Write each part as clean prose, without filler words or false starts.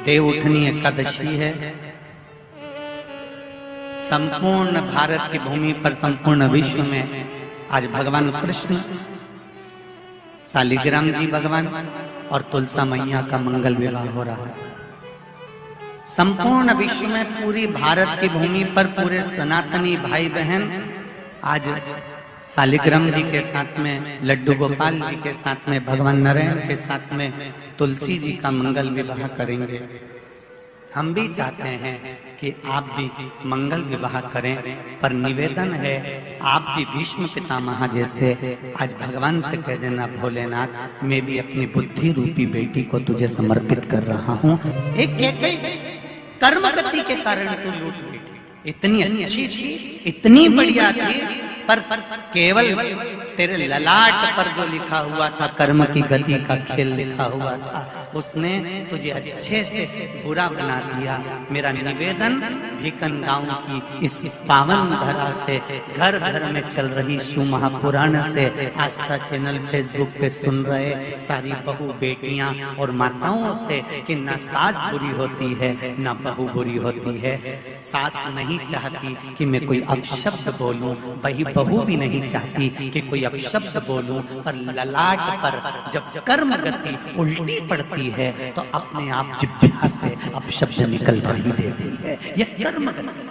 देवउठनी एकादशी है। संपूर्ण भारत की भूमि पर, संपूर्ण विश्व में आज भगवान कृष्ण, शालिग्राम जी भगवान और तुलसा मैया का मंगल विवाह हो रहा है। संपूर्ण विश्व में, पूरी भारत की भूमि पर पूरे सनातनी भाई बहन आज शालिग्राम जी के साथ में, लड्डू गोपाल जी के साथ में, भगवान नारायण के साथ में तुलसी जी का मंगल विवाह करेंगे। हम भी चाहते हैं कि आप भी मंगल विवाह करें, पर निवेदन है आप भी भीष्म पितामह जैसे आज भगवान से कह देना, भोलेनाथ मैं भी अपनी बुद्धि रूपी बेटी को तुझे समर्पित कर रहा हूँ। एक कर्म गति के कारण तू लूट बैठी, इतनी अच्छी थी, इतनी बढ़िया थी, पर केवल तेरे ललाट पर जो लिखा हुआ था कर्म की गति का खेल लिखा हुआ था, उसने तुझे अच्छे से बुरा बना दिया। मेरा निवेदन भीकन गांव की इस पावन धरा से, घर घर में चल रही शिव महापुराण से, आस्था चैनल फेसबुक पे सुन रहे सारी बहू बेटियां और माताओं से कि ना सास बुरी होती है ना बहू बुरी होती है। सास नहीं चाहती कि मैं कोई अपशब्द बोलूं, वही बहू भी नहीं चाहती कि कोई अपशब्द बोलूं, पर ललाट पर जब कर्म गति उल्टी पड़ती है तो अपने आप जिह्वा से अपशब्द निकल ही देती है। यह कर्म गति।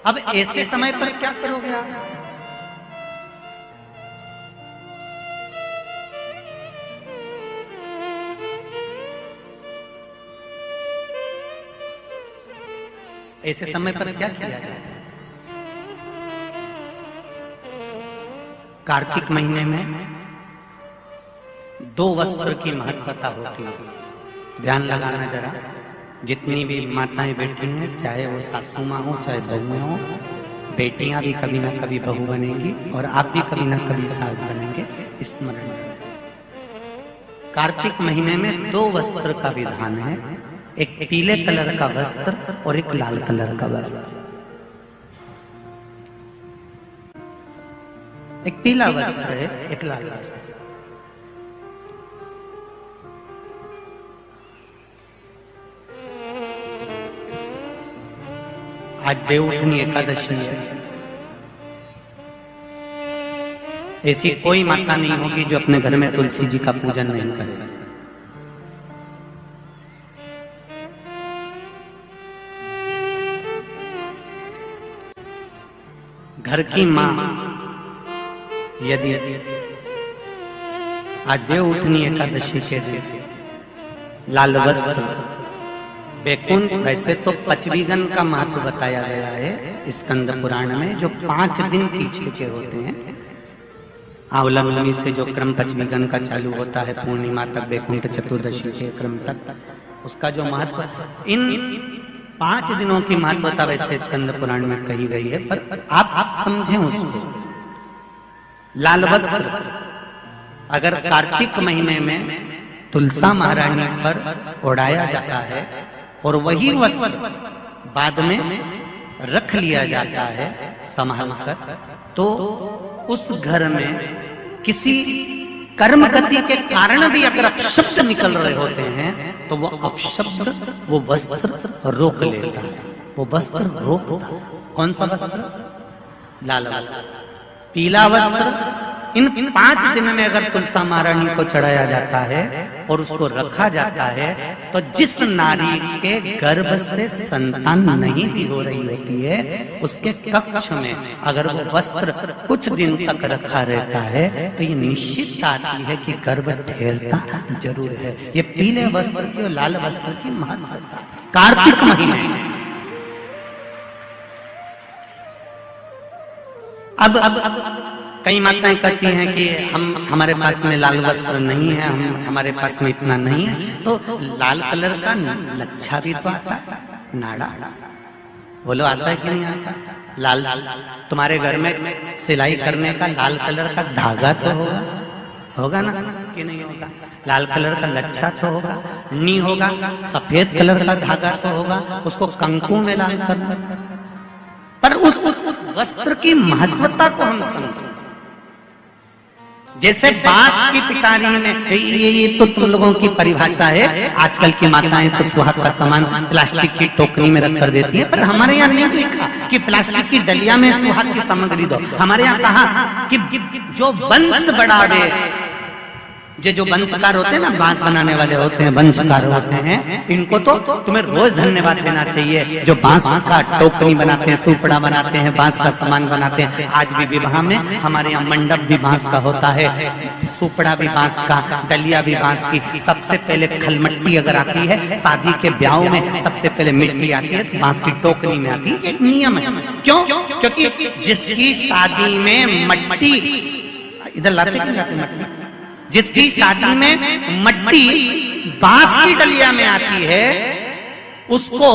अब ऐसे समय पर क्या करोगे आप? ऐसे समय पर क्या किया जाए? कार्तिक महीने में 2 वस्त्र की महत्वता होती है। ध्यान लगाना जरा, जितनी भी माताएं बैठी हैं, चाहे वो सासू माँ हो चाहे बहुएं हो, बेटियां भी कभी ना कभी बहू बनेंगी और आप भी कभी ना कभी सास बनेंगे, स्मरण। कार्तिक महीने में 2 वस्त्र का विधान है, एक पीले कलर का वस्त्र और एक लाल कलर का वस्त्र। एक पीला वस्त्र है, एक लाल वस्त्र। आज देवउठनी एकादशी है। ऐसी कोई माता नहीं होगी जो अपने घर में तुलसी जी का पूजन नहीं करे। घर की मां यदि आज देवउठनी एकादशी के दिन लाल वस्त्र, बैकुंठ, वैसे तो पचवीगन का महत्व बताया गया है स्कंद पुराण में, जो 5 दिन पीछे के होते हैं। आंवला नवमी से जो क्रम पचवीगन का चालू होता है, पूर्णिमा तक, बैकुंठ चतुर्दशी के क्रम तक, उसका जो महत्व, इन 5 दिनों की महत्वता वैसे स्कंद पुराण में कही गई है, पर आप समझें उसको। लाल वस्त्र अगर कार्तिक महीने में तुलसा महारानी पर ओढ़ाया जाता है और वही वस्त्र बाद में रख लिया जाता है संभाल कर, तो उस घर में किसी कर्म गति के कारण भी अगर अपशब्द निकल रहे होते हैं तो वो अपशब्द, वो वस्त्र रोक लेता है। वो वस्त्र रोकता है। कौन सा वस्त्र? लाल वस्त्र, पीला वस्त्र। इन 5 दिन में अगर तुलसा महारानी को चढ़ाया जाता है और उसको रखा जाता है, तो जिस नारी के गर्भ से संतान नहीं भी हो रही होती है, उसके कक्ष में अगर वो वस्त्र कुछ दिन तक रखा रहता है तो ये निश्चित आती है कि गर्भ ठहरता जरूर है। ये पीले वस्त्र की और लाल वस्त्र की महत्वता कार्तिक महीने में। अब कई माताएं कहती हैं कि हमारे पास में लाल वस्त्र नहीं है, हमारे पास में इतना नहीं है, तो लाल कलर का लच्छा भी तो आता है, नाड़ा। बोलो आता है कि नहीं आता? लाल, तुम्हारे घर में सिलाई करने का लाल कलर का धागा तो होगा ना, कि नहीं होगा? लाल कलर का लच्छा तो होगा, नहीं होगा सफेद कलर का धागा तो होगा, उसको कंकु में लाल करना। पर उस वस्त्र की महत्वता को हम समझें। जैसे बांस की पिटारी में, ये तो तुम लोगों की परिभाषा है। आजकल की माताएं तो सुहाग का सामान प्लास्टिक की टोकरी में रख कर देती है, पर हमारे यहाँ नहीं लिखा कि प्लास्टिक की डलिया में सुहाग की सामग्री दो। हमारे यहाँ कहा कि जो वंश बढ़ावे, जो वंशकार होते हैं ना, बांस बनाने वाले होते हैं, वंशकार होते हैं, इनको तो तुम्हें रोज धन्यवाद देना चाहिए। जो बांस का टोकरी बनाते हैं, सुपड़ा बनाते हैं, बांस का सामान बनाते हैं। आज भी विवाह में हमारे यहाँ मंडप भी बांस का होता है, सुपड़ा भी बांस का, डलिया भी बांस की। सबसे पहले खलमट्टी अगर आती है, शादी के ब्याह में सबसे पहले मिट्टी आती है, तो बांस की टोकरी में आती है। एक नियम है। क्यों? क्योंकि जिसकी शादी में मट्टी, इधर लाते मट्टी, जिसकी शादी में मट्टी बांस की डलिया में आती है, उसको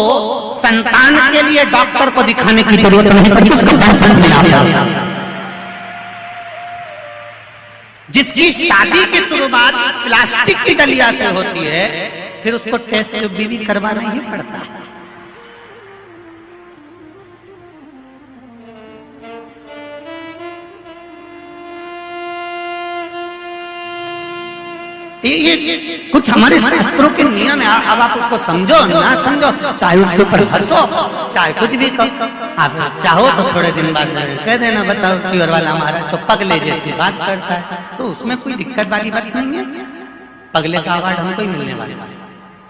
संतान के लिए डॉक्टर को दिखाने की जरूरत नहीं पड़ती। जिसकी शादी की शुरुआत प्लास्टिक की डलिया से होती है, फिर उसको टेस्ट भी करवाना ही पड़ता है। ये कुछ हमारे शास्त्रों के नियम है। अब आप उसको समझो ना समझो, चाहे उसके ऊपर हंसो, चाहे कुछ भी करो। आप चाहो तो थोड़े दिन बाद कह देना, बताओ श्योर वाला हमारा तो पगले जैसी बात करता है, तो उसमें कोई दिक्कत वाली बात नहीं है। पगले का अवार्ड हमको ही मिलने वाला है,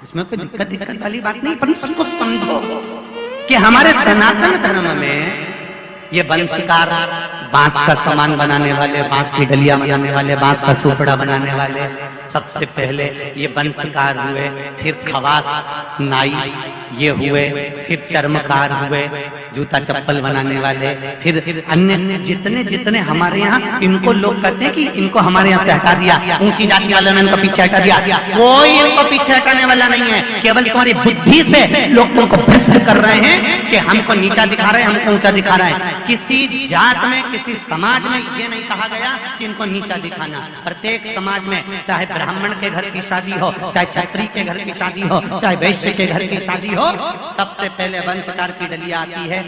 उसमें कोई दिक्कत वाली बात नहीं। पर उसको समझो कि हमारे सनातन धर्म में ये वंशकार, बांस का सामान बनाने वाले, बांस की डलिया बनाने वाले, बांस का सुपड़ा बनाने वाले, सबसे पहले ये वंशकार हुए, फिर खवास नाई ये हुए, फिर चर्मकार हुए, जूता चप्पल बनाने वाले, फिर अन्य जितने जितने हमारे यहाँ, इनको लोग कहते हैं कि इनको हमारे यहाँ से हटा दिया, ऊंची जाति वालों ने इनको पीछे हटा दिया। कोई इनको पीछे हटाने वाला नहीं है। केवल तुम्हारी बुद्धि से लोग तुमको भ्रष्ट कर रहे हैं कि हमको नीचा दिखा रहे हैं, हमको ऊंचा दिखा रहे हैं। किसी जात में, किसी समाज में ये नहीं कहा गया कि इनको नीचा दिखाना। प्रत्येक समाज में, चाहे ब्राह्मण के घर की शादी हो, चाहे क्षत्रिय के घर की शादी हो, चाहे वैश्य के घर की शादी हो, सबसे पहले वंशकार की डलिया आती है,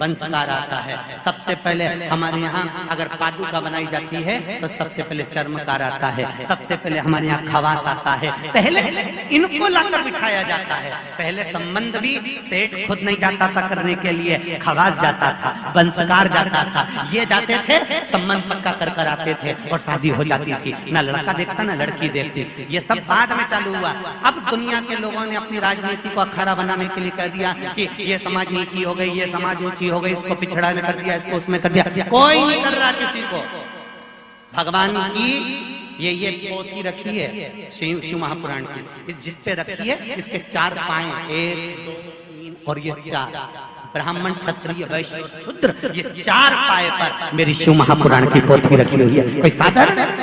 वंशकार आता है। सबसे पहले हमारे यहाँ अगर पादुका बनाई जाती है तो सबसे पहले चर्मकार आता है, सबसे पहले हमारे यहाँ खवास आता है। पहले इनको लाकर बिठाया जाता है। पहले संबंध भी सेठ खुद नहीं जाता था करने के लिए, खवास जाता था, वंशकार जाता था, ये जाते थे, संबंध पक्का कर कर आते थे और शादी हो जाती थी। ना लड़का देखता ना लड़की देखती। ये सब बाद में चालू हुआ। अब दुनिया के लोगों ने अपनी राजनीति को अखाड़ा बनाने के लिए कह दिया कि ये समाज नीची हो गई, ये समाज ऊंची हो गई, इसको पिछड़ा में कर दिया, इसको उसमें कर दिया। कोई नहीं कर रहा किसी को। भगवान की ये पोथी रखी है शिव महापुराण की, जिस पे रखी है, इसके 4 पाए, 1 2 3 और ये 4, ब्राह्मण क्षत्रिय वैश्य शूद्र, ये 4 पाए पर मेरी शिव महापुराण की पोथी रखी हुई है। कोई साधारण